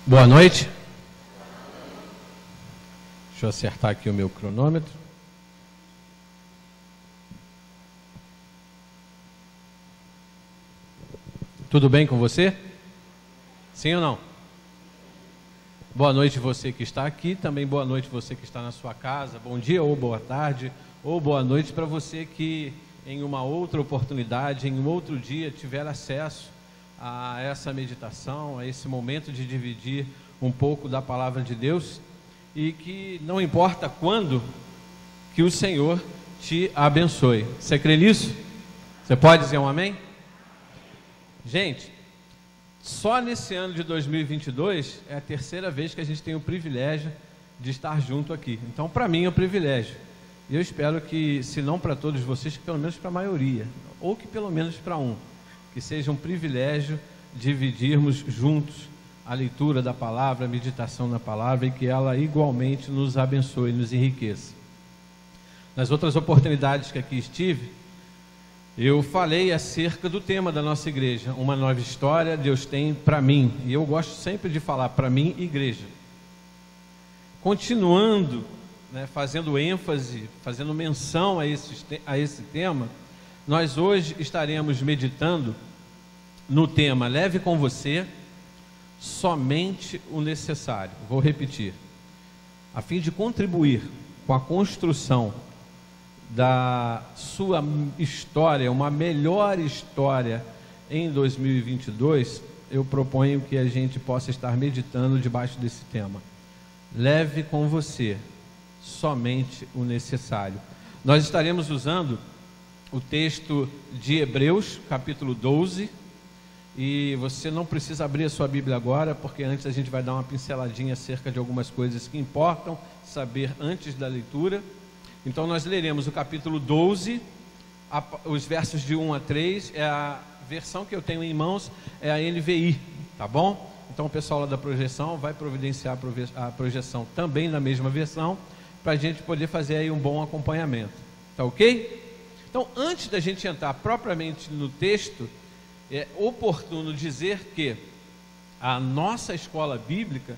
Boa noite. Deixa eu acertar aqui o meu cronômetro. Tudo bem com você? Sim ou não? Boa noite você que está aqui, também boa noite você que está na sua casa, bom dia ou boa tarde, ou boa noite para você que em uma outra oportunidade, em um outro dia tiver acesso a essa meditação, a esse momento de dividir um pouco da palavra de Deus, e que não importa quando, que o Senhor te abençoe. Você crê nisso? Você pode dizer um amém? Gente, só nesse ano de 2022 é a terceira vez que a gente tem o privilégio de estar junto aqui. Então, para mim é um privilégio. E eu espero que, se não para todos vocês, que pelo menos para a maioria, ou que pelo menos para um, que seja um privilégio dividirmos juntos a leitura da palavra, a meditação na palavra, e que ela igualmente nos abençoe, nos enriqueça. Nas outras oportunidades que aqui estive, eu falei acerca do tema da nossa igreja, uma nova história Deus tem para mim, e eu gosto sempre de falar para mim, igreja. Continuando, fazendo ênfase, fazendo menção a esse tema, nós hoje estaremos meditando no tema Leve com você somente o necessário. Vou repetir. A fim de contribuir com a construção da sua história, uma melhor história em 2022, eu proponho que a gente possa estar meditando debaixo desse tema. Leve com você somente o necessário. Nós estaremos usando o texto de Hebreus, capítulo 12, e você não precisa abrir a sua Bíblia agora, porque antes a gente vai dar uma pinceladinha acerca de algumas coisas que importam saber antes da leitura. Então nós leremos o capítulo 12, os versos de 1 a 3, é a versão que eu tenho em mãos, é a NVI, tá bom? Então o pessoal lá da projeção vai providenciar a projeção também na mesma versão, para a gente poder fazer aí um bom acompanhamento, tá ok? Então, antes da gente entrar propriamente no texto, é oportuno dizer que a nossa escola bíblica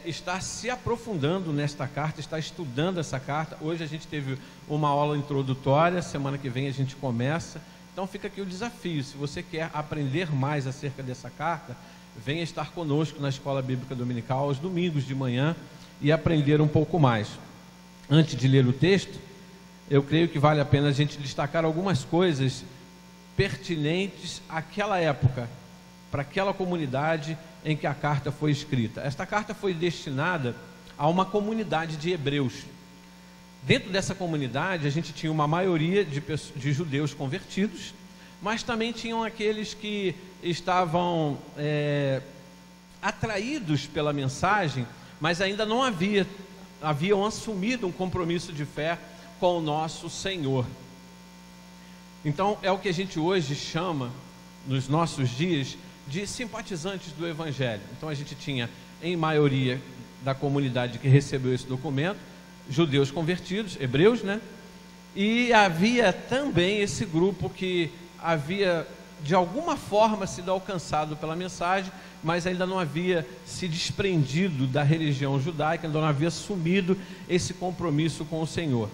está se aprofundando nesta carta, está estudando essa carta. Hoje a gente teve uma aula introdutória, semana que vem a gente começa. Então fica aqui o desafio, se você quer aprender mais acerca dessa carta, venha estar conosco na Escola Bíblica Dominical aos domingos de manhã e aprender um pouco mais. Antes de ler o texto, eu creio que vale a pena a gente destacar algumas coisas pertinentes àquela época, para aquela comunidade em que a carta foi escrita. Esta carta foi destinada a uma comunidade de hebreus. Dentro dessa comunidade, a gente tinha uma maioria de judeus convertidos, mas também tinham aqueles que estavam atraídos pela mensagem, mas ainda não haviam assumido um compromisso de fé com o nosso Senhor. Então é o que a gente hoje chama, nos nossos dias, de simpatizantes do Evangelho. Então a gente tinha, em maioria da comunidade que recebeu esse documento, judeus convertidos, hebreus, e havia também esse grupo que havia de alguma forma sido alcançado pela mensagem, mas ainda não havia se desprendido da religião judaica, ainda não havia assumido esse compromisso com o Senhor.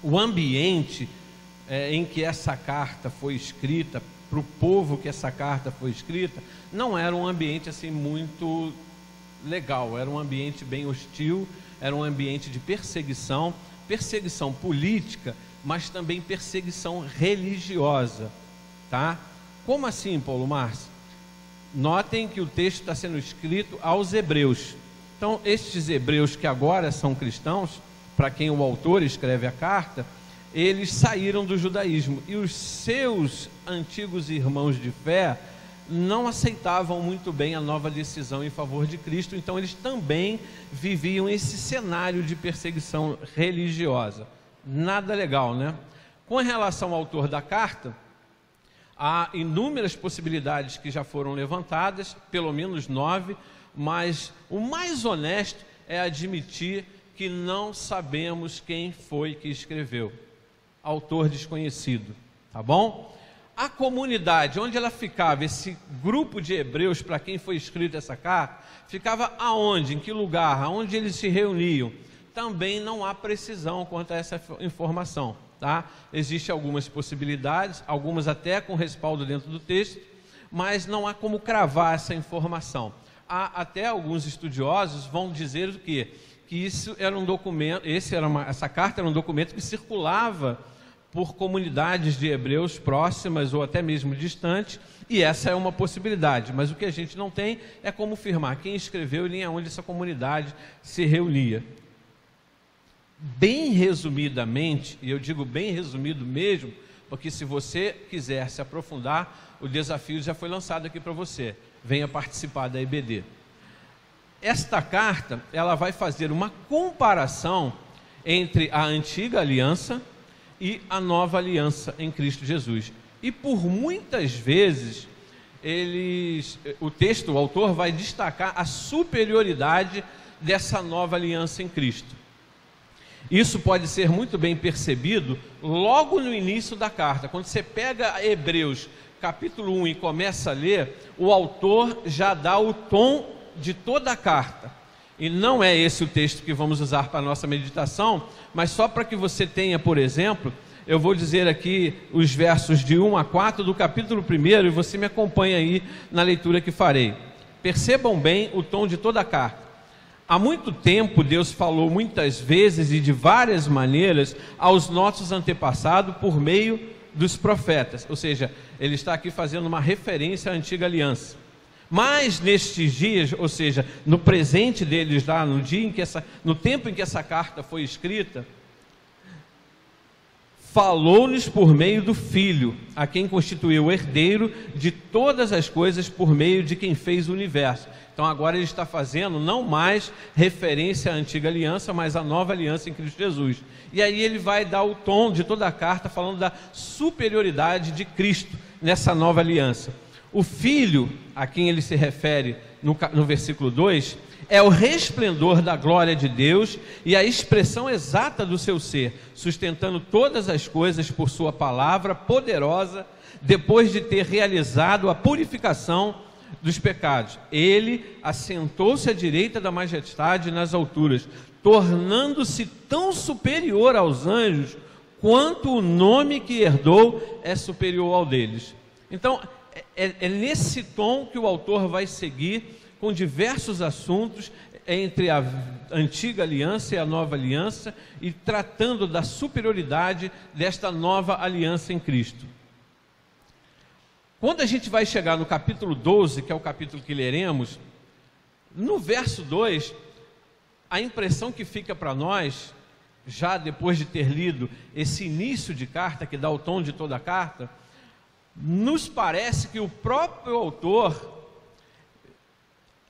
O ambiente em que essa carta foi escrita, para o povo que essa carta foi escrita, não era um ambiente assim muito legal, era um ambiente bem hostil, era um ambiente de perseguição política, mas também perseguição religiosa, tá? Como assim, Paulo Márcio? Notem que o texto está sendo escrito aos hebreus. Então, estes hebreus que agora são cristãos, para quem o autor escreve a carta, eles saíram do judaísmo, e os seus antigos irmãos de fé não aceitavam muito bem a nova decisão em favor de Cristo, então eles também viviam esse cenário de perseguição religiosa. Nada legal, né? Com relação ao autor da carta, há inúmeras possibilidades que já foram levantadas, pelo menos 9, mas o mais honesto é admitir que não sabemos quem foi que escreveu. Autor desconhecido, tá bom? a comunidade onde ela ficava, esse grupo de hebreus para quem foi escrita essa carta, ficava aonde, em que lugar, aonde eles se reuniam? Também não há precisão quanto a essa informação, tá? Existem algumas possibilidades, algumas até com respaldo dentro do texto, mas não há como cravar essa informação. Há até alguns estudiosos vão dizer o quê? Que isso era um documento, essa carta era um documento que circulava por comunidades de hebreus próximas ou até mesmo distantes, e essa é uma possibilidade, mas o que a gente não tem é como afirmar quem escreveu e nem aonde essa comunidade se reunia. Bem resumidamente, e eu digo bem resumido mesmo, porque se você quiser se aprofundar, o desafio já foi lançado aqui para você, venha participar da EBD. Esta carta, ela vai fazer uma comparação entre a antiga aliança e a nova aliança em Cristo Jesus. E por muitas vezes, o autor vai destacar a superioridade dessa nova aliança em Cristo. Isso pode ser muito bem percebido logo no início da carta. Quando você pega Hebreus capítulo 1 e começa a ler, o autor já dá o tom de toda a carta. E não é esse o texto que vamos usar para a nossa meditação, mas só para que você tenha, por exemplo, eu vou dizer aqui os versos de 1 a 4 do capítulo 1 e você me acompanha aí na leitura que farei. Percebam bem o tom de toda a carta. Há muito tempo Deus falou muitas vezes e de várias maneiras aos nossos antepassados por meio dos profetas, ou seja, ele está aqui fazendo uma referência à antiga aliança. Mas nestes dias, ou seja, no presente deles lá, no tempo em que essa carta foi escrita, falou-lhes por meio do Filho, a quem constituiu o herdeiro de todas as coisas por meio de quem fez o universo. Então agora ele está fazendo não mais referência à antiga aliança, mas à nova aliança em Cristo Jesus. E aí ele vai dar o tom de toda a carta falando da superioridade de Cristo nessa nova aliança. O Filho, a quem ele se refere no versículo 2, é o resplendor da glória de Deus e a expressão exata do seu ser, sustentando todas as coisas por sua palavra poderosa, depois de ter realizado a purificação dos pecados. Ele assentou-se à direita da majestade nas alturas, tornando-se tão superior aos anjos, quanto o nome que herdou é superior ao deles. Então, é nesse tom que o autor vai seguir, com diversos assuntos entre a antiga aliança e a nova aliança, e tratando da superioridade desta nova aliança em Cristo. Quando a gente vai chegar no capítulo 12, que é o capítulo que leremos, no verso 2, a impressão que fica para nós, já depois de ter lido esse início de carta, que dá o tom de toda a carta, nos parece que o próprio autor,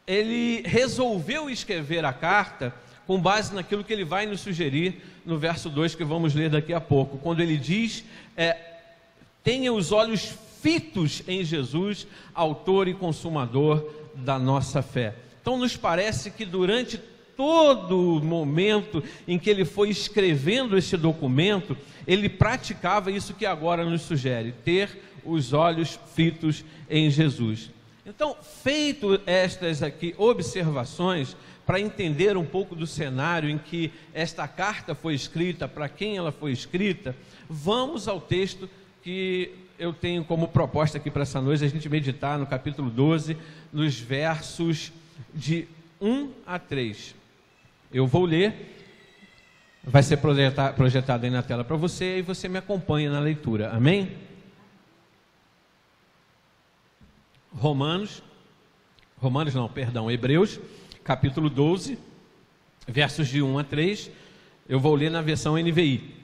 ele resolveu escrever a carta com base naquilo que ele vai nos sugerir no verso 2, que vamos ler daqui a pouco, quando ele diz, tenha os olhos fitos em Jesus, autor e consumador da nossa fé. Então nos parece que durante todo o momento em que ele foi escrevendo esse documento, ele praticava isso que agora nos sugere, ter os olhos fitos em Jesus. Então, feito estas aqui observações, para entender um pouco do cenário em que esta carta foi escrita, para quem ela foi escrita, vamos ao texto que eu tenho como proposta aqui para essa noite, a gente meditar no capítulo 12, nos versos de 1 a 3. Eu vou ler, vai ser projetado aí na tela para você, e você me acompanha na leitura, amém? Hebreus, capítulo 12, versos de 1 a 3, eu vou ler na versão NVI.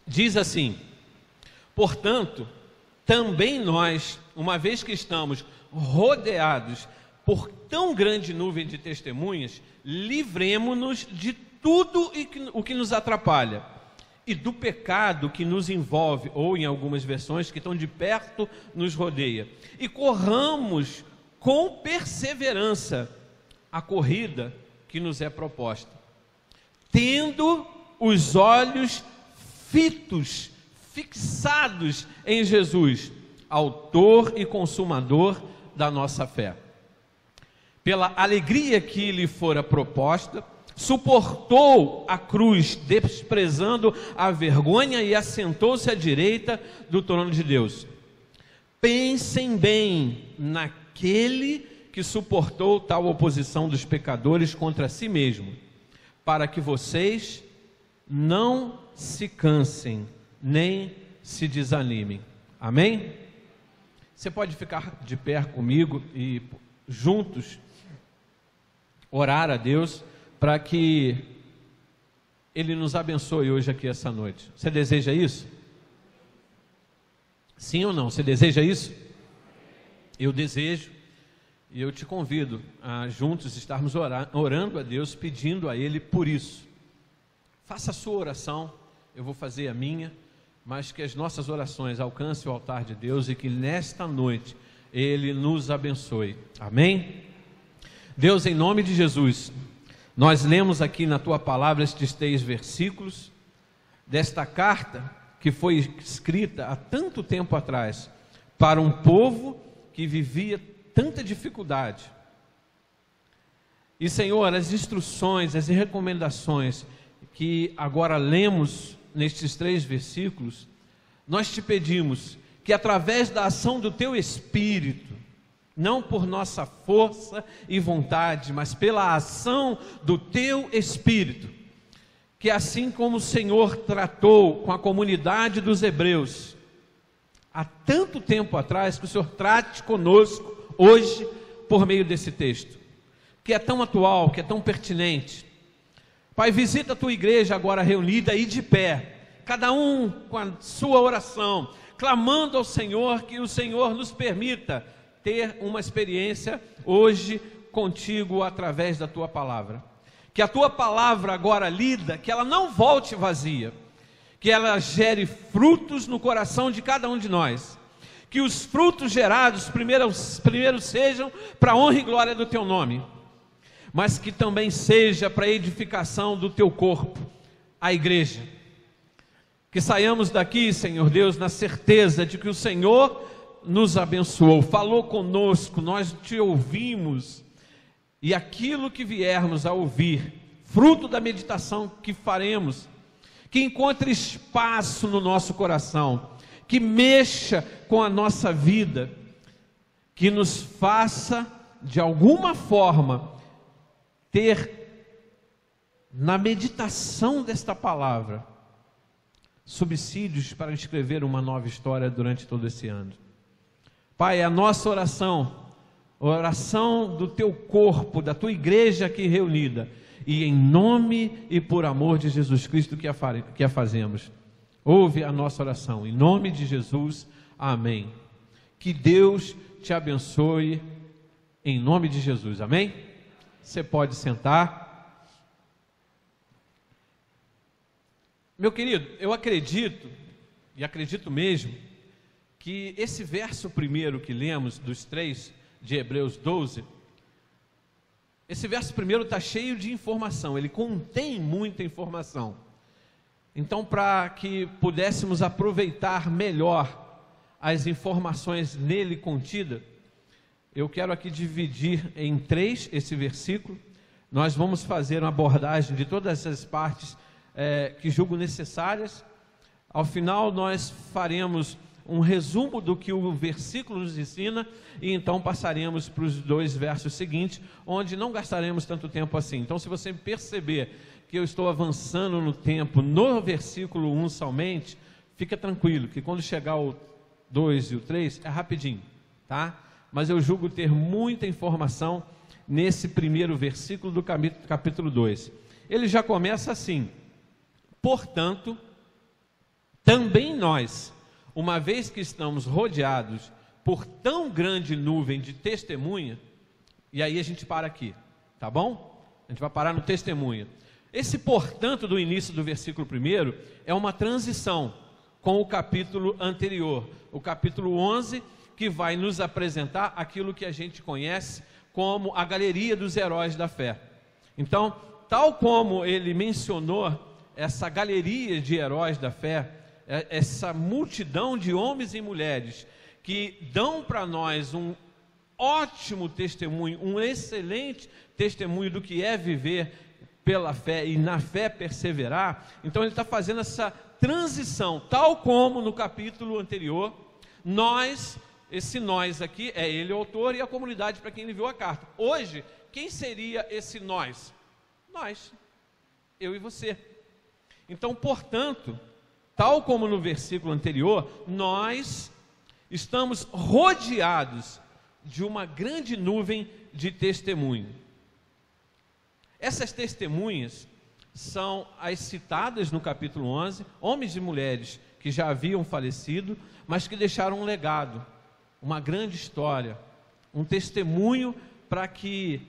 Diz assim: portanto, também nós, uma vez que estamos rodeados por tão grande nuvem de testemunhas, livremo-nos de tudo o que nos atrapalha e do pecado que nos envolve, ou em algumas versões, que estão de perto nos rodeia, e corramos com perseverança a corrida que nos é proposta, tendo os olhos fixados em Jesus, autor e consumador da nossa fé. Pela alegria que lhe fora proposta, suportou a cruz, desprezando a vergonha, e assentou-se à direita do trono de Deus. Pensem bem naquele que suportou tal oposição dos pecadores contra si mesmo, para que vocês não se cansem, nem se desanimem. Amém? Você pode ficar de pé comigo e juntos orar a Deus para que Ele nos abençoe hoje aqui essa noite. Você deseja isso? Sim ou não? Você deseja isso? Eu desejo, e eu te convido a juntos estarmos orando a Deus, pedindo a Ele por isso. Faça a sua oração, eu vou fazer a minha, mas que as nossas orações alcancem o altar de Deus e que nesta noite Ele nos abençoe. Amém? Deus, em nome de Jesus, nós lemos aqui na Tua Palavra estes 3 versículos desta carta que foi escrita há tanto tempo atrás para um povo que vivia tanta dificuldade. E, Senhor, as instruções, as recomendações que agora lemos nestes 3 versículos, nós te pedimos que através da ação do Teu Espírito, não por nossa força e vontade, mas pela ação do Teu Espírito, que assim como o Senhor tratou com a comunidade dos hebreus, há tanto tempo atrás, que o Senhor trate conosco hoje, por meio desse texto, que é tão atual, que é tão pertinente. Pai, visita a Tua igreja agora reunida e de pé, cada um com a sua oração, clamando ao Senhor, que o Senhor nos permita ter uma experiência hoje contigo através da Tua palavra. Que a Tua palavra agora lida, que ela não volte vazia, que ela gere frutos no coração de cada um de nós, que os frutos gerados primeiro sejam para a honra e glória do Teu nome, mas que também seja para a edificação do Teu corpo, a igreja. Que saiamos daqui, Senhor Deus, na certeza de que o Senhor nos abençoou, falou conosco, nós Te ouvimos, e aquilo que viermos a ouvir, fruto da meditação que faremos, que encontre espaço no nosso coração, que mexa com a nossa vida, que nos faça, de alguma forma, ter na meditação desta palavra subsídios para escrever uma nova história durante todo esse ano. Pai, a nossa oração, a oração do Teu corpo, da Tua igreja aqui reunida, e em nome e por amor de Jesus Cristo que a fazemos, ouve a nossa oração, em nome de Jesus, amém. Que Deus te abençoe, em nome de Jesus, amém? Você pode sentar. Meu querido, eu acredito, e acredito mesmo, que esse verso primeiro que lemos, dos 3 de Hebreus 12, esse verso primeiro está cheio de informação, ele contém muita informação. Então, para que pudéssemos aproveitar melhor as informações nele contidas, eu quero aqui dividir em 3 esse versículo. Nós vamos fazer uma abordagem de todas essas partes que julgo necessárias. Ao final nós faremos um resumo do que o versículo nos ensina, e então passaremos para os 2 versos seguintes, onde não gastaremos tanto tempo assim. Então, se você perceber que eu estou avançando no tempo no versículo 1 somente, fica tranquilo, que quando chegar o 2 e o 3, é rapidinho, tá? Mas eu julgo ter muita informação nesse primeiro versículo do capítulo 2. Ele já começa assim: portanto, também nós, uma vez que estamos rodeados por tão grande nuvem de testemunha, e aí a gente para aqui, tá bom? A gente vai parar no testemunha. Esse portanto do início do versículo 1 é uma transição com o capítulo anterior, o capítulo 11, que vai nos apresentar aquilo que a gente conhece como a galeria dos heróis da fé. Então, tal como ele mencionou essa galeria de heróis da fé, essa multidão de homens e mulheres que dão para nós um ótimo testemunho, um excelente testemunho do que é viver pela fé e na fé perseverar. Então ele está fazendo essa transição, tal como no capítulo anterior, esse nós aqui é ele o autor e a comunidade para quem ele enviou a carta. Hoje, quem seria esse nós? Nós, eu e você. Então, portanto, tal como no versículo anterior, nós estamos rodeados de uma grande nuvem de testemunho. Essas testemunhas são as citadas no capítulo 11, homens e mulheres que já haviam falecido, mas que deixaram um legado, uma grande história, um testemunho para que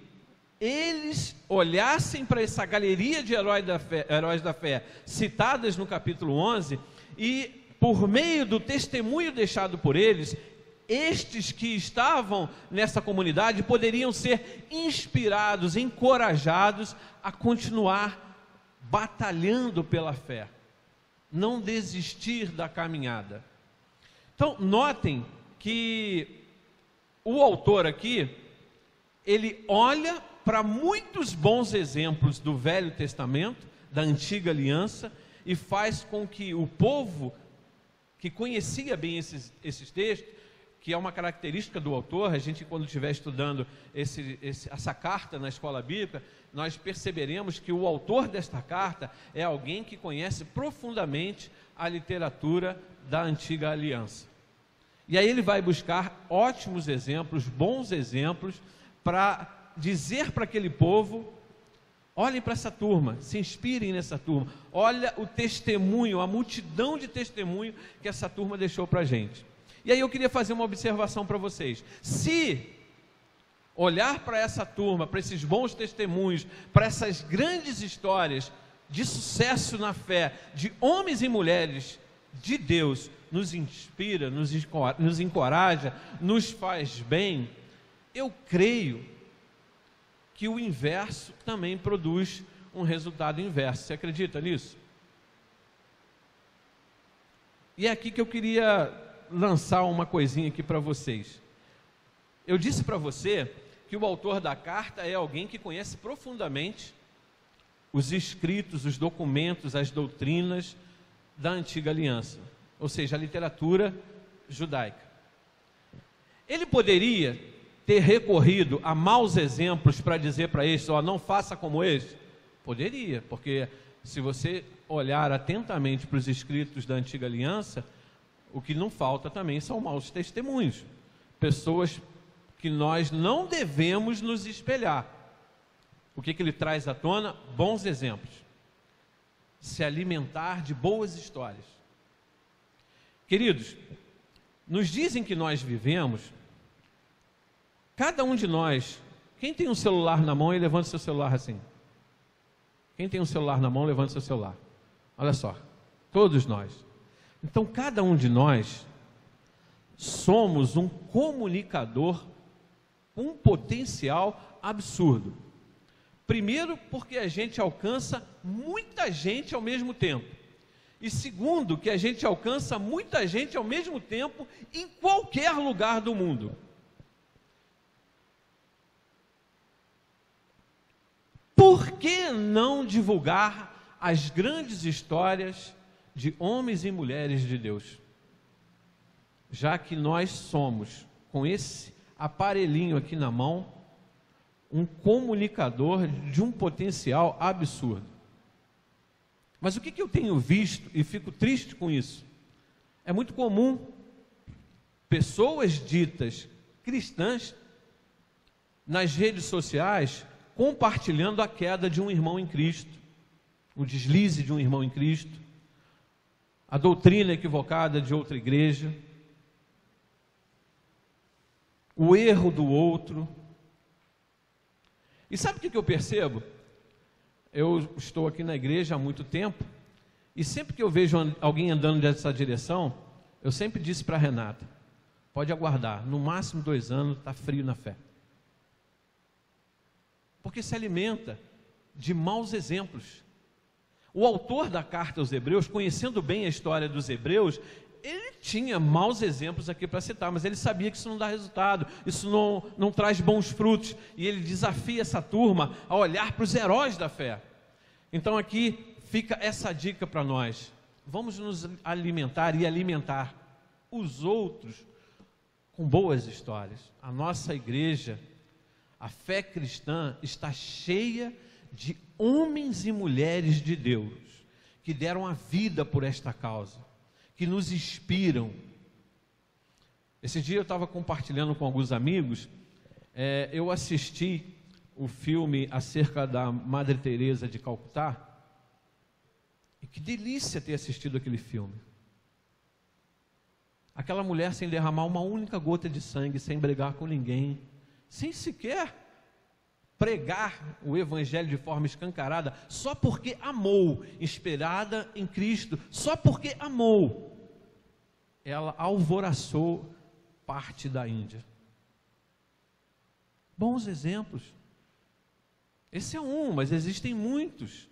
eles olhassem para essa galeria de heróis da fé citadas no capítulo 11 e, por meio do testemunho deixado por eles, estes que estavam nessa comunidade poderiam ser inspirados, encorajados a continuar batalhando pela fé, não desistir da caminhada. Então, notem que o autor aqui, ele olha para muitos bons exemplos do Velho Testamento, da Antiga Aliança, e faz com que o povo que conhecia bem esses textos, que é uma característica do autor, a gente quando estiver estudando essa carta na escola bíblica, nós perceberemos que o autor desta carta é alguém que conhece profundamente a literatura da Antiga Aliança. E aí ele vai buscar ótimos exemplos, bons exemplos, para dizer para aquele povo: olhem para essa turma, se inspirem nessa turma, olha o testemunho, a multidão de testemunho que essa turma deixou para a gente. E aí eu queria fazer uma observação para vocês: se olhar para essa turma, para esses bons testemunhos, para essas grandes histórias de sucesso na fé, de homens e mulheres de Deus, nos inspira, nos encoraja, nos faz bem, eu creio que o inverso também produz um resultado inverso. Você acredita nisso? E é aqui que eu queria lançar uma coisinha aqui para vocês. Eu disse para você que o autor da carta é alguém que conhece profundamente os escritos, os documentos, as doutrinas da Antiga Aliança, ou seja, a literatura judaica. Ele poderia ter recorrido a maus exemplos para dizer para eles: ó, não faça como eles? Poderia, porque se você olhar atentamente para os escritos da Antiga Aliança, o que não falta também são maus testemunhos, pessoas que nós não devemos nos espelhar. O que ele traz à tona? Bons exemplos, se alimentar de boas histórias. Queridos, nos dizem que nós vivemos, cada um de nós, quem tem um celular na mão, ele levanta seu celular assim. Quem tem um celular na mão, levanta seu celular. Olha só, todos nós. Então, cada um de nós somos um comunicador com um potencial absurdo. Primeiro, porque a gente alcança muita gente ao mesmo tempo. E segundo, que a gente alcança muita gente ao mesmo tempo em qualquer lugar do mundo. Por que não divulgar as grandes histórias de homens e mulheres de Deus? Já que nós somos, com esse aparelhinho aqui na mão, um comunicador de um potencial absurdo. Mas o que eu tenho visto, e fico triste com isso, é muito comum pessoas ditas cristãs nas redes sociais compartilhando a queda de um irmão em Cristo, o deslize de um irmão em Cristo, a doutrina equivocada de outra igreja, o erro do outro. E sabe o que eu percebo? Eu estou aqui na igreja há muito tempo, e sempre que eu vejo alguém andando nessa direção, eu sempre disse para a Renata: pode aguardar, no máximo 2 anos, está frio na fé. Porque se alimenta de maus exemplos. O autor da carta aos Hebreus, conhecendo bem a história dos Hebreus, ele tinha maus exemplos aqui para citar, mas ele sabia que isso não dá resultado, isso não traz bons frutos, e ele desafia essa turma a olhar para os heróis da fé. Então aqui fica essa dica para nós: vamos nos alimentar e alimentar os outros com boas histórias. A nossa igreja, a fé cristã, está cheia de homens e mulheres de Deus que deram a vida por esta causa, que nos inspiram. Esse dia eu estava compartilhando com alguns amigos, eu assisti o filme acerca da Madre Teresa de Calcutá, e que delícia ter assistido aquele filme. Aquela mulher sem derramar uma única gota de sangue, sem brigar com ninguém, sem sequer pregar o evangelho de forma escancarada, só porque amou, inspirada em Cristo, só porque amou, ela alvoroçou parte da Índia. Bons exemplos. Esse é um, mas existem muitos.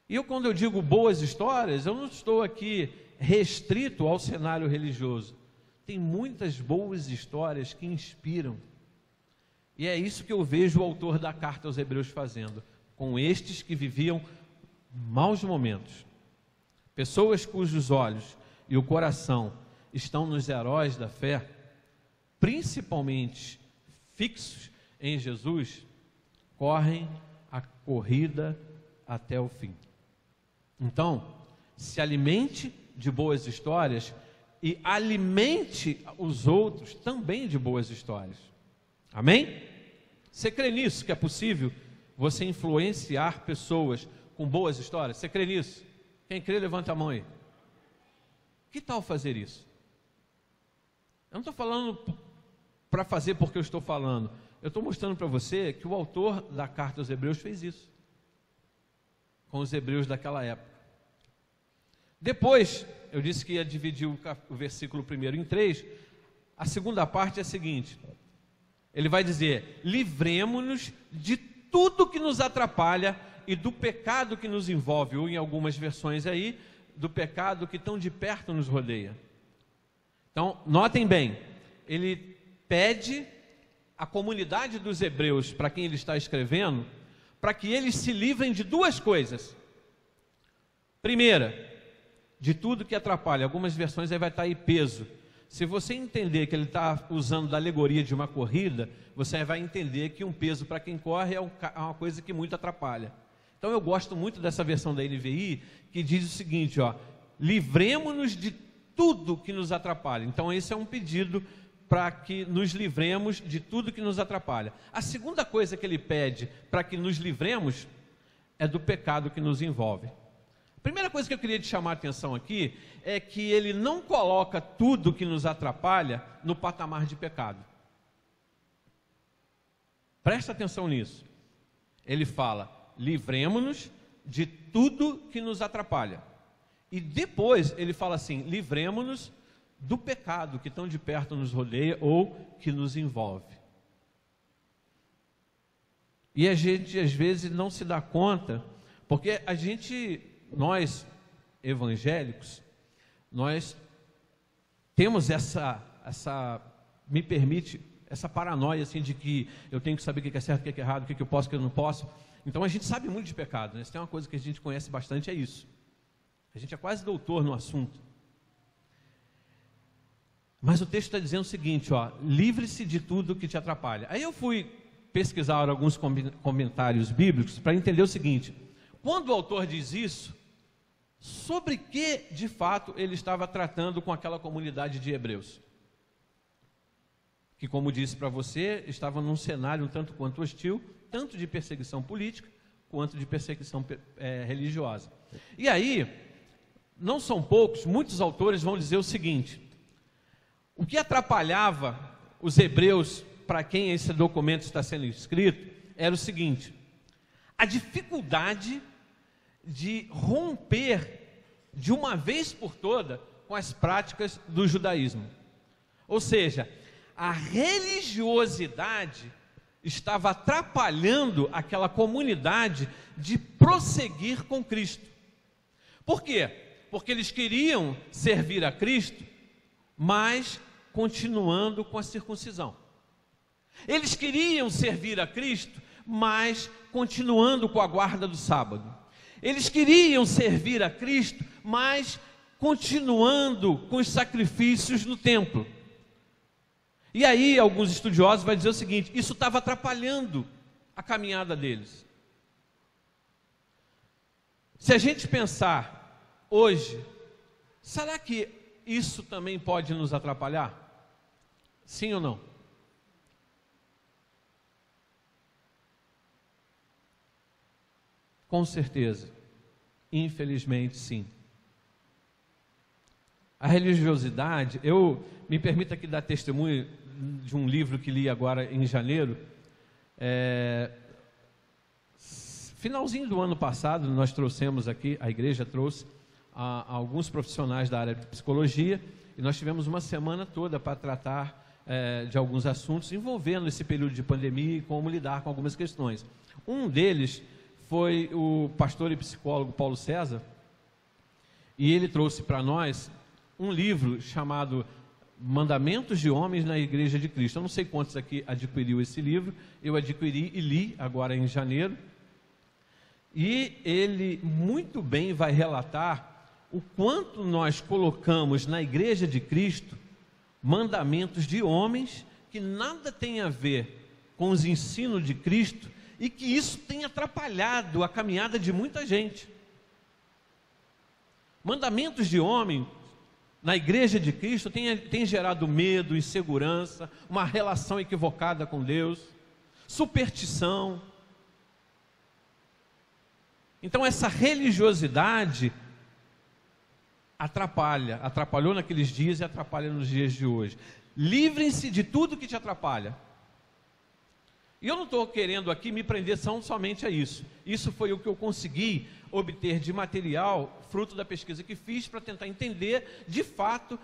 E quando eu digo boas histórias, eu não estou aqui restrito ao cenário religioso. Tem muitas boas histórias que inspiram. E é isso que eu vejo o autor da carta aos Hebreus fazendo, com estes que viviam maus momentos. Pessoas cujos olhos e o coração estão nos heróis da fé, principalmente fixos em Jesus, correm a corrida até o fim. Então, se alimente de boas histórias e alimente os outros também de boas histórias. Amém? Você crê nisso, que é possível você influenciar pessoas com boas histórias? Você crê nisso? Quem crê, levanta a mão aí. Que tal fazer isso? Eu não estou falando para fazer porque eu estou falando. Eu estou mostrando para você que o autor da carta aos Hebreus fez isso com os hebreus daquela época. Depois, eu disse que ia dividir o versículo primeiro em 3. A segunda parte é a seguinte: ele vai dizer: livremo-nos de tudo que nos atrapalha e do pecado que nos envolve, ou em algumas versões aí, do pecado que tão de perto nos rodeia. Então, notem bem, ele pede à comunidade dos hebreus, para quem ele está escrevendo, para que eles se livrem de duas coisas. Primeira, de tudo que atrapalha. Algumas versões aí vai estar aí peso. Se você entender que ele está usando da alegoria de uma corrida, você vai entender que um peso para quem corre é uma coisa que muito atrapalha. Então eu gosto muito dessa versão da NVI, que diz o seguinte, ó: livremo-nos de tudo que nos atrapalha. Então esse é um pedido para que nos livremos de tudo que nos atrapalha. A segunda coisa que ele pede para que nos livremos é do pecado que nos envolve. A primeira coisa que eu queria te chamar a atenção aqui é que ele não coloca tudo que nos atrapalha no patamar de pecado. Presta atenção nisso. Ele fala: livremo-nos de tudo que nos atrapalha. E depois ele fala assim: livremo-nos do pecado que tão de perto nos rodeia ou que nos envolve. E a gente às vezes não se dá conta, porque nós evangélicos, nós temos essa paranoia assim de que eu tenho que saber o que é certo, o que é errado, o que eu posso, o que eu não posso. Então a gente sabe muito de pecado, né? Se tem uma coisa que a gente conhece bastante, é isso. A gente é quase doutor no assunto. Mas o texto está dizendo o seguinte, ó: livre-se de tudo que te atrapalha. Aí eu fui pesquisar alguns comentários bíblicos para entender o seguinte: quando o autor diz isso, sobre que de fato ele estava tratando com aquela comunidade de hebreus? Que, como disse para você, estava num cenário um tanto quanto hostil, tanto de perseguição política quanto de perseguição religiosa. E aí, não são poucos, muitos autores vão dizer o seguinte: o que atrapalhava os hebreus, para quem esse documento está sendo escrito, era o seguinte: a dificuldade de romper de uma vez por toda com as práticas do judaísmo. Ou seja, a religiosidade estava atrapalhando aquela comunidade de prosseguir com Cristo. Por quê? Porque eles queriam servir a Cristo, mas continuando com a circuncisão. Eles queriam servir a Cristo, mas continuando com a guarda do sábado. Eles queriam servir a Cristo, mas continuando com os sacrifícios no templo. E aí alguns estudiosos vão dizer o seguinte: isso estava atrapalhando a caminhada deles. Se a gente pensar hoje, será que isso também pode nos atrapalhar? Sim ou não? Com certeza, infelizmente sim. A religiosidade, me permita aqui dar testemunho de um livro que li agora em janeiro. Finalzinho do ano passado, nós trouxemos aqui, a igreja trouxe alguns profissionais da área de psicologia, e nós tivemos uma semana toda para tratar de alguns assuntos envolvendo esse período de pandemia e como lidar com algumas questões. Um deles foi o pastor e psicólogo Paulo César, e ele trouxe para nós um livro chamado Mandamentos de Homens na Igreja de Cristo. Eu não sei quantos aqui adquiriu esse livro, eu adquiri e li agora em janeiro, e ele muito bem vai relatar o quanto nós colocamos na Igreja de Cristo mandamentos de homens que nada tem a ver com os ensinos de Cristo, e que isso tem atrapalhado a caminhada de muita gente. Mandamentos de homem na Igreja de Cristo tem gerado medo, insegurança, uma relação equivocada com Deus, superstição. Então essa religiosidade atrapalhou naqueles dias e atrapalha nos dias de hoje. Livrem-se de tudo que te atrapalha. E eu não estou querendo aqui me prender somente a isso. Isso foi o que eu consegui obter de material, fruto da pesquisa que fiz, para tentar entender, de fato,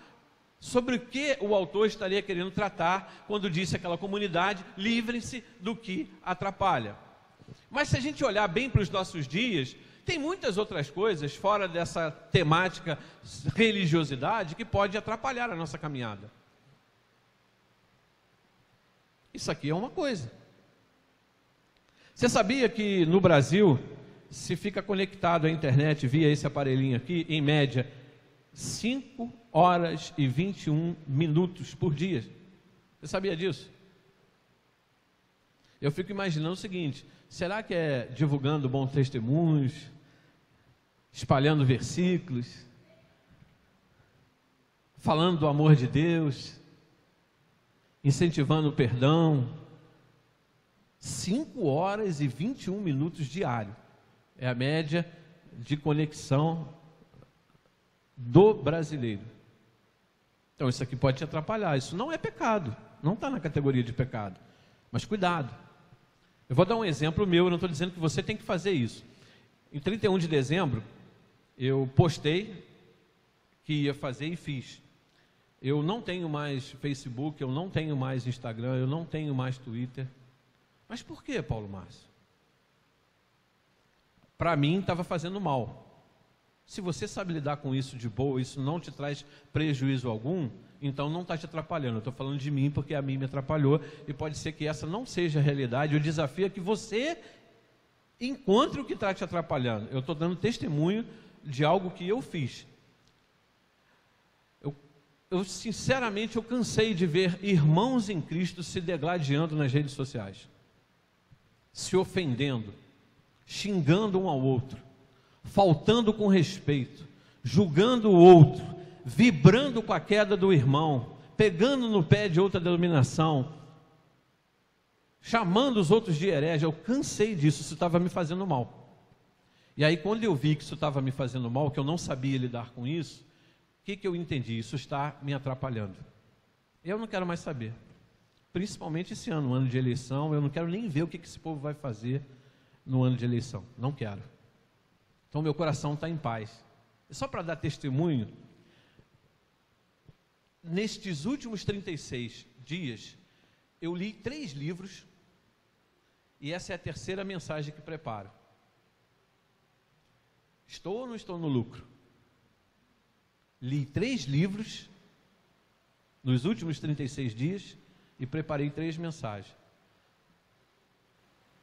sobre o que o autor estaria querendo tratar, quando disse àquela comunidade: livrem-se do que atrapalha. Mas se a gente olhar bem para os nossos dias, tem muitas outras coisas, fora dessa temática religiosidade, que pode atrapalhar a nossa caminhada. Isso aqui é uma coisa. Você sabia que no Brasil, se fica conectado à internet via esse aparelhinho aqui, em média, 5 horas e 21 minutos por dia? Você sabia disso? Eu fico imaginando o seguinte: será que é divulgando bons testemunhos, espalhando versículos, falando do amor de Deus, incentivando o perdão? 5 horas e 21 minutos diário é a média de conexão do brasileiro. Então isso aqui pode te atrapalhar. Isso não é pecado, não está na categoria de pecado, mas cuidado. Eu vou dar um exemplo meu, eu não estou dizendo que você tem que fazer isso. Em 31 de dezembro, eu postei que ia fazer e fiz. Eu não tenho mais Facebook, eu não tenho mais Instagram, eu não tenho mais Twitter. Mas por que, Paulo Márcio? Para mim estava fazendo mal. Se você sabe lidar com isso de boa, isso não te traz prejuízo algum, então não está te atrapalhando. Eu estou falando de mim porque a mim me atrapalhou, e pode ser que essa não seja a realidade. O desafio é que você encontre o que está te atrapalhando. Eu estou dando testemunho de algo que eu fiz. Eu sinceramente, eu cansei de ver irmãos em Cristo se degladiando nas redes sociais, se ofendendo, xingando um ao outro, faltando com respeito, julgando o outro, vibrando com a queda do irmão, pegando no pé de outra denominação, chamando os outros de herege. Eu cansei disso, isso estava me fazendo mal. E aí quando eu vi que isso estava me fazendo mal, que eu não sabia lidar com isso, o que eu entendi? Isso está me atrapalhando. Eu não quero mais saber. Principalmente esse ano, um ano de eleição, eu não quero nem ver o que esse povo vai fazer no ano de eleição. Não quero. Então meu coração está em paz. E só para dar testemunho, nestes últimos 36 dias, eu li 3 livros, e essa é a terceira mensagem que preparo. Estou ou não estou no lucro? Li 3 livros nos últimos 36 dias e preparei 3 mensagens.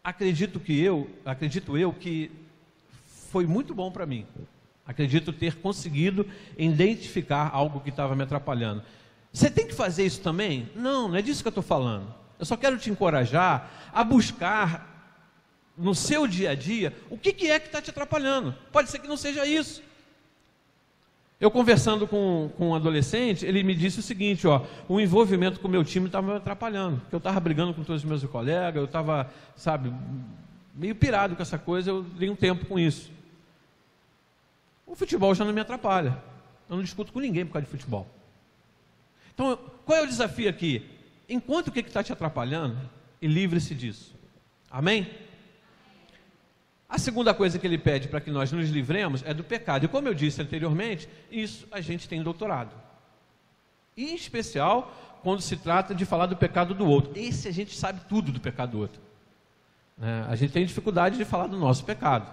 Acredito eu que foi muito bom para mim. Acredito ter conseguido identificar algo que estava me atrapalhando. Você tem que fazer isso também? Não, não é disso que eu estou falando. Eu só quero te encorajar a buscar no seu dia a dia o que é que está te atrapalhando. Pode ser que não seja isso. Eu conversando com um adolescente, ele me disse o seguinte, o envolvimento com o meu time estava me atrapalhando, porque eu estava brigando com todos os meus colegas, eu estava, meio pirado com essa coisa, eu dei um tempo com isso. O futebol já não me atrapalha, eu não discuto com ninguém por causa de futebol. Então, qual é o desafio aqui? Encontre o que está te atrapalhando e livre-se disso. Amém? A segunda coisa que ele pede para que nós nos livremos é do pecado. E como eu disse anteriormente, isso a gente tem doutorado. E em especial, quando se trata de falar do pecado do outro. Esse a gente sabe tudo do pecado do outro. A gente tem dificuldade de falar do nosso pecado.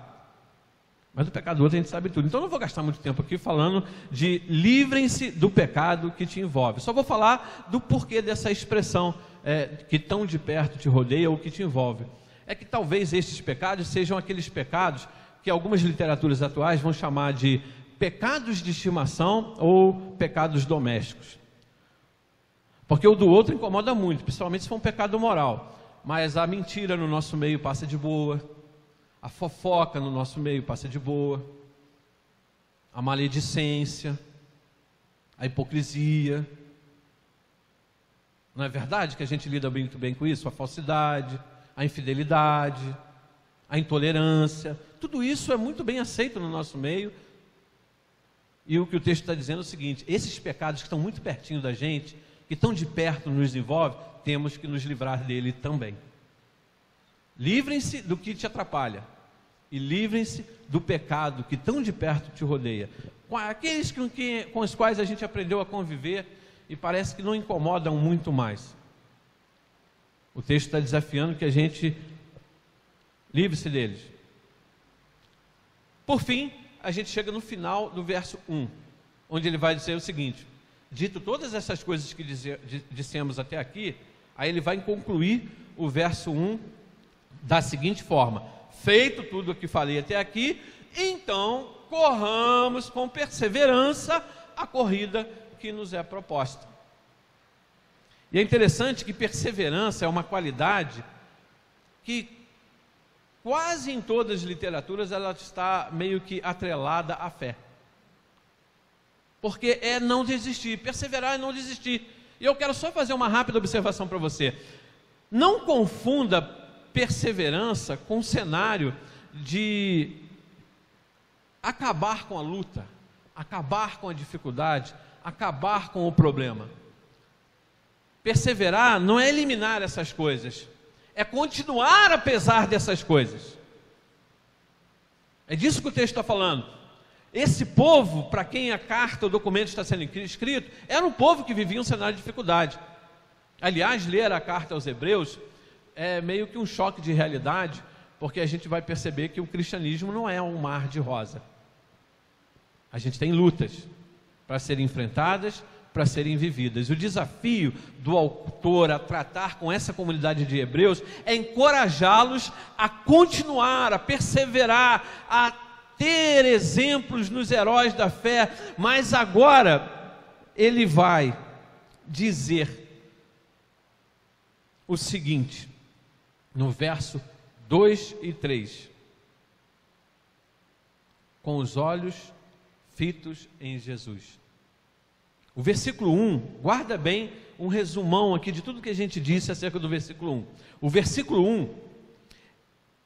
Mas do pecado do outro a gente sabe tudo. Então eu não vou gastar muito tempo aqui falando de livrem-se do pecado que te envolve. Só vou falar do porquê dessa expressão que tão de perto te rodeia ou que te envolve. É que talvez estes pecados sejam aqueles pecados que algumas literaturas atuais vão chamar de pecados de estimação ou pecados domésticos. Porque o do outro incomoda muito, principalmente se for um pecado moral. Mas a mentira no nosso meio passa de boa, a fofoca no nosso meio passa de boa, a maledicência, a hipocrisia. Não é verdade que a gente lida muito bem com isso? A falsidade, a infidelidade, a intolerância, tudo isso é muito bem aceito no nosso meio. E o que o texto está dizendo é o seguinte: esses pecados que estão muito pertinho da gente, que tão de perto nos envolve, temos que nos livrar dele também. Livrem-se do que te atrapalha e livrem-se do pecado que tão de perto te rodeia. Aqueles com os quais a gente aprendeu a conviver e parece que não incomodam muito mais. O texto está desafiando que a gente livre-se deles. Por fim, a gente chega no final do verso 1, onde ele vai dizer o seguinte: dito todas essas coisas que dissemos até aqui, aí ele vai concluir o verso 1 da seguinte forma: feito tudo o que falei até aqui, então corramos com perseverança a corrida que nos é proposta. E é interessante que perseverança é uma qualidade que quase em todas as literaturas ela está meio que atrelada à fé. Porque é não desistir, perseverar é não desistir. E eu quero só fazer uma rápida observação para você. Não confunda perseverança com o cenário de acabar com a luta, acabar com a dificuldade, acabar com o problema. Perseverar não é eliminar essas coisas, é continuar apesar dessas coisas. É disso que o texto está falando. Esse povo, para quem a carta, o documento está sendo escrito, era um povo que vivia um cenário de dificuldade. Aliás, ler a carta aos Hebreus é meio que um choque de realidade, porque a gente vai perceber que o cristianismo não é um mar de rosa. A gente tem lutas para serem enfrentadas, para serem vividas. O desafio do autor a tratar com essa comunidade de hebreus é encorajá-los a continuar, a perseverar, a ter exemplos nos heróis da fé. Mas agora ele vai dizer o seguinte, no verso 2 e 3: com os olhos fitos em Jesus. O versículo 1, guarda bem um resumão aqui de tudo que a gente disse acerca do versículo 1. O versículo 1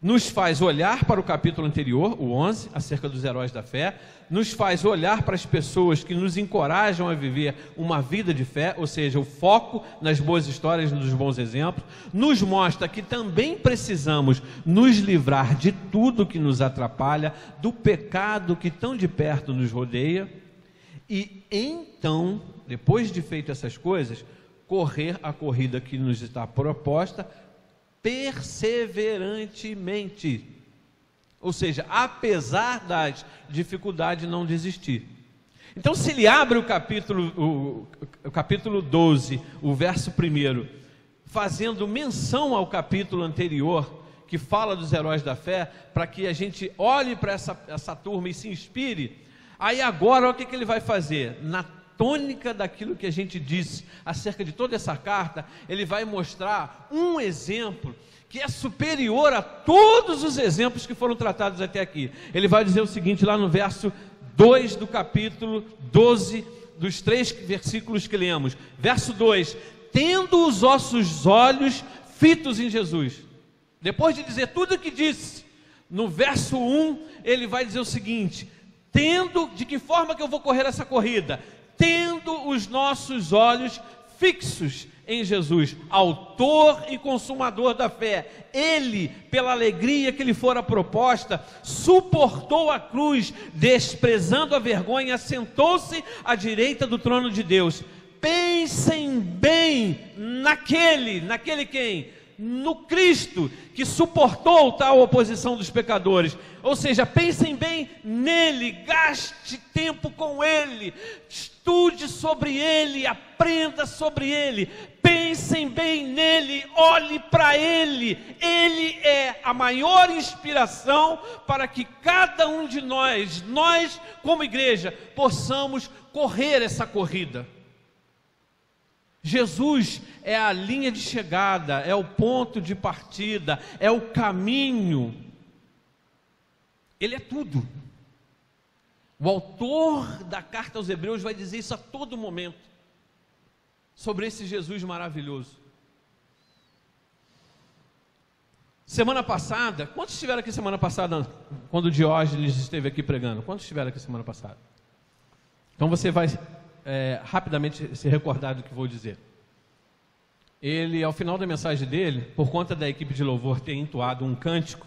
nos faz olhar para o capítulo anterior, o 11, acerca dos heróis da fé, nos faz olhar para as pessoas que nos encorajam a viver uma vida de fé, ou seja, o foco nas boas histórias, nos bons exemplos, nos mostra que também precisamos nos livrar de tudo que nos atrapalha, do pecado que tão de perto nos rodeia, e então, depois de feito essas coisas, correr a corrida que nos está proposta perseverantemente. Ou seja, apesar das dificuldades, não desistir. Então, se ele abre o capítulo 12, o verso 1, fazendo menção ao capítulo anterior, que fala dos heróis da fé, para que a gente olhe para essa turma e se inspire, aí agora o que ele vai fazer? Na tônica daquilo que a gente disse acerca de toda essa carta, ele vai mostrar um exemplo que é superior a todos os exemplos que foram tratados até aqui. Ele vai dizer o seguinte, lá no verso 2 do capítulo 12, dos 3 versículos que lemos. Verso 2: tendo os vossos olhos fitos em Jesus. Depois de dizer tudo o que disse, no verso 1, ele vai dizer o seguinte: de que forma que eu vou correr essa corrida? Tendo os nossos olhos fixos em Jesus, autor e consumador da fé. Ele, pela alegria que lhe fora proposta, suportou a cruz, desprezando a vergonha, assentou-se à direita do trono de Deus. Pensem bem naquele quem? No Cristo, que suportou tal oposição dos pecadores. Ou seja, pensem bem nele, gaste tempo com ele, estude sobre ele, aprenda sobre ele, pensem bem nele, olhe para ele. Ele é a maior inspiração para que cada um de nós como igreja, possamos correr essa corrida. Jesus é a linha de chegada, é o ponto de partida, é o caminho. Ele é tudo. O autor da carta aos Hebreus vai dizer isso a todo momento, sobre esse Jesus maravilhoso. Semana passada, quantos estiveram aqui semana passada, quando o Diógenes esteve aqui pregando? Quantos estiveram aqui semana passada? Então você vai rapidamente se recordar do que vou dizer. Ele, ao final da mensagem dele, por conta da equipe de louvor ter entoado um cântico,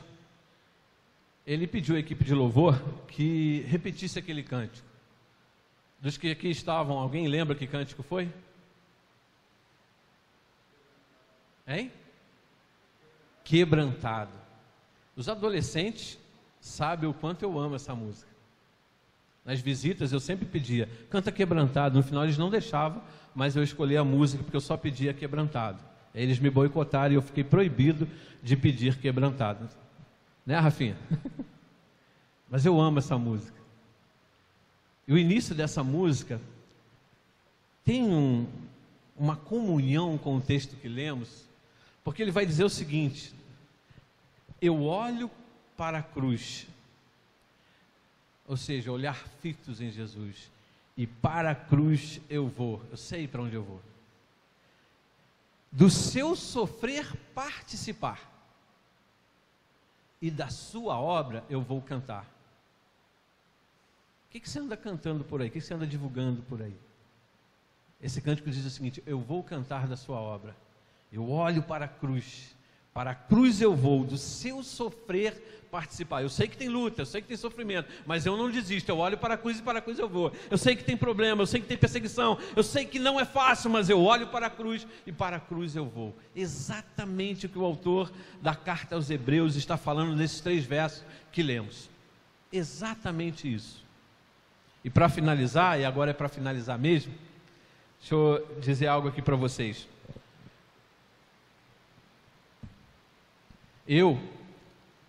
ele pediu à equipe de louvor que repetisse aquele cântico. Dos que aqui estavam, alguém lembra que cântico foi? Hein? Quebrantado. Os adolescentes sabem o quanto eu amo essa música. Nas visitas eu sempre pedia, canta Quebrantado. No final eles não deixavam, mas eu escolhi a música porque eu só pedia Quebrantado. Aí eles me boicotaram e eu fiquei proibido de pedir Quebrantado. Né, Rafinha? Mas eu amo essa música. E o início dessa música tem uma comunhão com o texto que lemos, porque ele vai dizer o seguinte: eu olho para a cruz, ou seja, olhar fitos em Jesus, e para a cruz eu vou, eu sei para onde eu vou. Do seu sofrer participar, e da sua obra eu vou cantar. O que você anda cantando por aí? O que você anda divulgando por aí? Esse cântico diz o seguinte: eu vou cantar da sua obra, eu olho para a cruz eu vou, do seu sofrer participar. Eu sei que tem luta, eu sei que tem sofrimento, mas eu não desisto, eu olho para a cruz e para a cruz eu vou. Eu sei que tem problema, eu sei que tem perseguição, eu sei que não é fácil, mas eu olho para a cruz e para a cruz eu vou. Exatamente o que o autor da carta aos Hebreus está falando nesses 3 versos que lemos. Exatamente isso. E para finalizar, e agora é para finalizar mesmo, deixa eu dizer algo aqui para vocês. Eu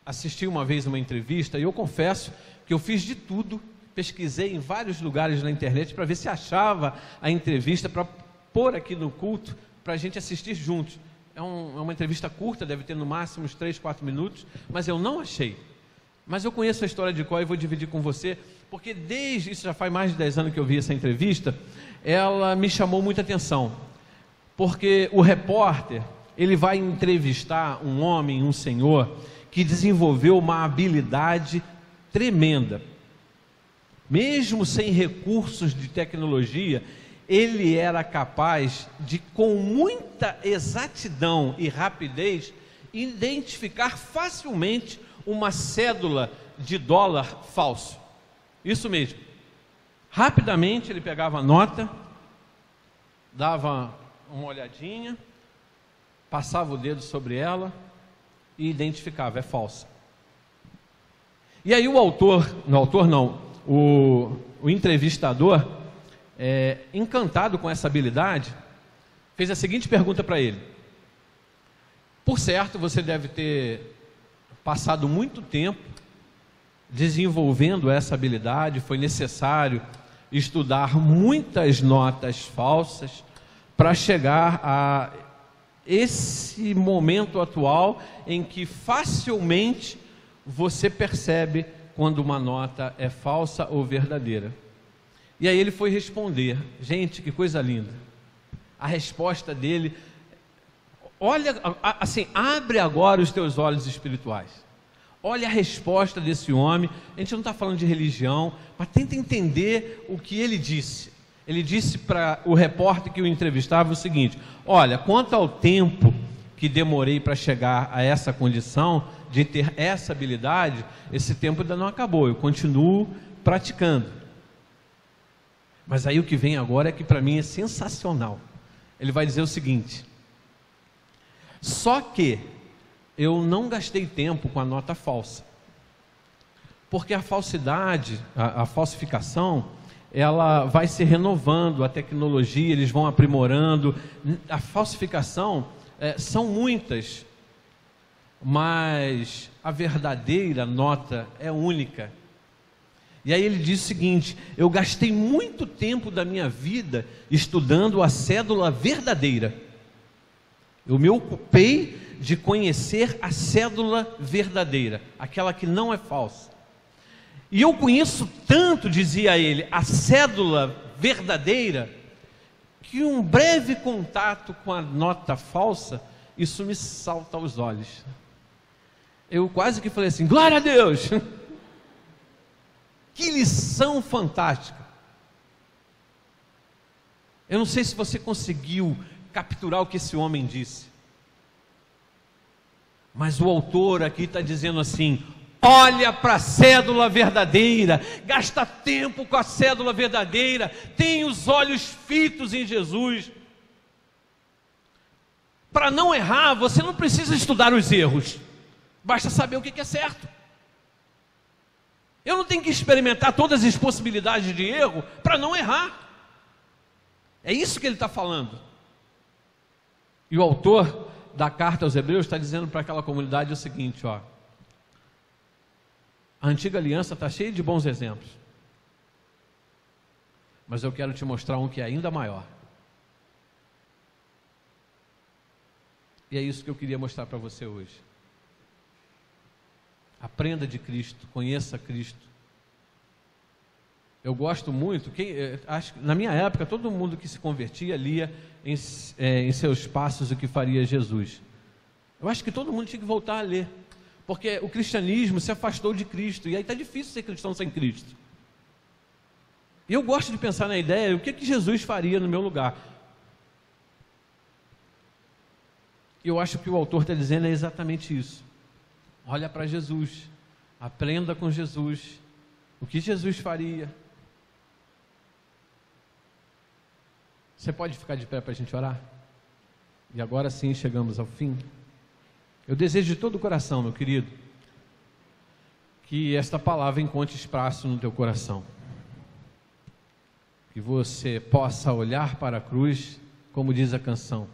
assisti uma vez uma entrevista e eu confesso que eu fiz de tudo, pesquisei em vários lugares na internet para ver se achava a entrevista para pôr aqui no culto, para a gente assistir juntos. É uma entrevista curta, deve ter no máximo uns 3, 4 minutos, mas eu não achei. Mas eu conheço a história de Có e vou dividir com você, porque isso já faz mais de 10 anos que eu vi essa entrevista, ela me chamou muita atenção, porque o repórter, ele vai entrevistar um homem, um senhor, que desenvolveu uma habilidade tremenda. Mesmo sem recursos de tecnologia, ele era capaz de, com muita exatidão e rapidez, identificar facilmente uma cédula de dólar falso. Isso mesmo. Rapidamente ele pegava a nota, dava uma olhadinha, passava o dedo sobre ela e identificava, é falsa. E aí o entrevistador, encantado com essa habilidade, fez a seguinte pergunta para ele: por certo, você deve ter passado muito tempo desenvolvendo essa habilidade, foi necessário estudar muitas notas falsas para chegar a esse momento atual em que facilmente você percebe quando uma nota é falsa ou verdadeira. E aí ele foi responder. Gente, que coisa linda. A resposta dele, olha, assim, abre agora os teus olhos espirituais. Olha a resposta desse homem. A gente não está falando de religião, mas tenta entender o que ele disse. Ele disse para o repórter que o entrevistava o seguinte: olha, quanto ao tempo que demorei para chegar a essa condição de ter essa habilidade, esse tempo ainda não acabou, eu continuo praticando. Mas aí o que vem agora é que para mim é sensacional. Ele vai dizer o seguinte: só que eu não gastei tempo com a nota falsa, porque a falsidade, a falsificação, ela vai se renovando, a tecnologia, eles vão aprimorando. A falsificação são muitas, mas a verdadeira nota é única. E aí ele diz o seguinte: eu gastei muito tempo da minha vida estudando a cédula verdadeira. Eu me ocupei de conhecer a cédula verdadeira, aquela que não é falsa. E eu conheço tanto, dizia ele, a cédula verdadeira, que um breve contato com a nota falsa, isso me salta aos olhos. Eu quase que falei assim: glória a Deus! Que lição fantástica! Eu não sei se você conseguiu capturar o que esse homem disse, mas o autor aqui está dizendo assim: olha para a cédula verdadeira, gasta tempo com a cédula verdadeira, tem os olhos fitos em Jesus. Para não errar, você não precisa estudar os erros, basta saber o que é certo. Eu não tenho que experimentar todas as possibilidades de erro para não errar. É isso que ele está falando. E o autor da carta aos Hebreus está dizendo para aquela comunidade o seguinte: ó, a antiga aliança está cheia de bons exemplos, mas eu quero te mostrar um que é ainda maior. E é isso que eu queria mostrar para você hoje. Aprenda de Cristo, conheça Cristo. Eu gosto muito, acho que na minha época todo mundo que se convertia lia em seus passos o que faria Jesus. Eu acho que todo mundo tinha que voltar a ler, porque o cristianismo se afastou de Cristo, e aí está difícil ser cristão sem Cristo. E eu gosto de pensar na ideia: o que Jesus faria no meu lugar? E eu acho que o autor está dizendo é exatamente isso. Olha para Jesus, aprenda com Jesus, o que Jesus faria. Você pode ficar de pé para a gente orar? E agora sim chegamos ao fim. Eu desejo de todo o coração, meu querido, que esta palavra encontre espaço no teu coração, que você possa olhar para a cruz, como diz a canção: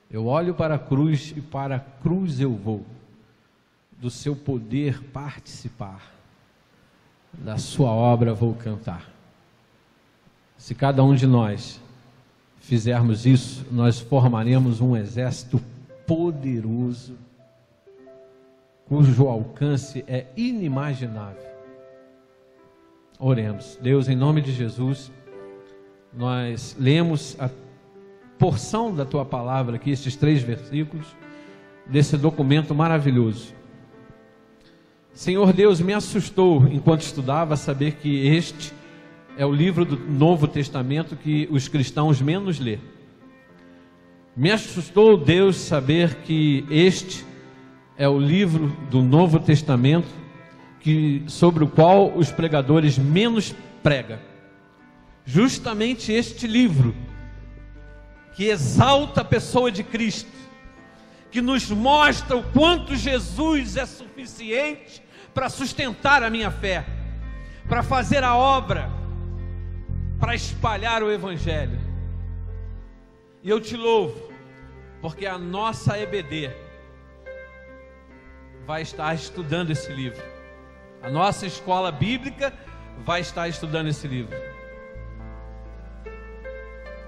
eu olho para a cruz e para a cruz eu vou, do seu poder participar, da sua obra vou cantar. Se cada um de nós fizermos isso, nós formaremos um exército poderoso, cujo alcance é inimaginável. Oremos. Deus, em nome de Jesus, nós lemos a porção da tua palavra aqui, estes 3 versículos desse documento maravilhoso. Senhor Deus, me assustou enquanto estudava saber que este é o livro do Novo Testamento que os cristãos menos lê. Me assustou, Deus, saber que este é o livro do Novo Testamento sobre o qual os pregadores menos pregam. Justamente este livro que exalta a pessoa de Cristo, que nos mostra o quanto Jesus é suficiente para sustentar a minha fé, para fazer a obra, para espalhar o Evangelho. E eu te louvo, porque a nossa EBD vai estar estudando esse livro. A nossa escola bíblica vai estar estudando esse livro.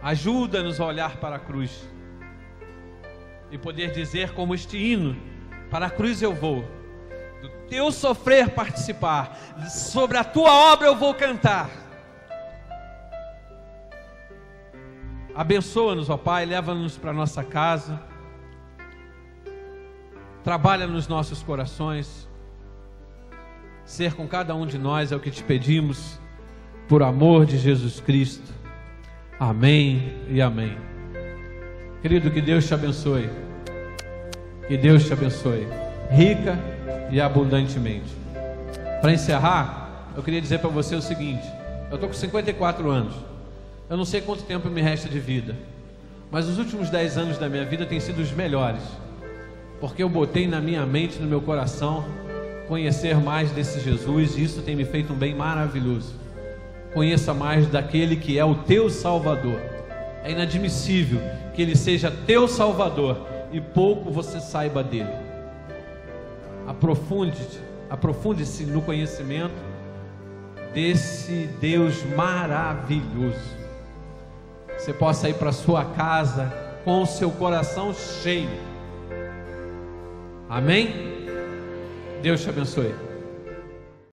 Ajuda-nos a olhar para a cruz e poder dizer como este hino: para a cruz eu vou, do teu sofrer participar, sobre a tua obra eu vou cantar. Abençoa-nos, ó Pai, leva-nos para nossa casa, trabalha nos nossos corações. Ser com cada um de nós é o que te pedimos, por amor de Jesus Cristo. Amém e amém. Querido, que Deus te abençoe. Que Deus te abençoe, rica e abundantemente. Para encerrar, eu queria dizer para você o seguinte: eu estou com 54 anos. Eu não sei quanto tempo me resta de vida, mas os últimos 10 anos da minha vida têm sido os melhores, porque eu botei na minha mente, no meu coração, conhecer mais desse Jesus, e isso tem me feito um bem maravilhoso. Conheça mais daquele que é o teu Salvador. É inadmissível que Ele seja teu Salvador e pouco você saiba dele. Aprofunde-se no conhecimento desse Deus maravilhoso. Você possa ir para sua casa com o seu coração cheio. Amém? Deus te abençoe.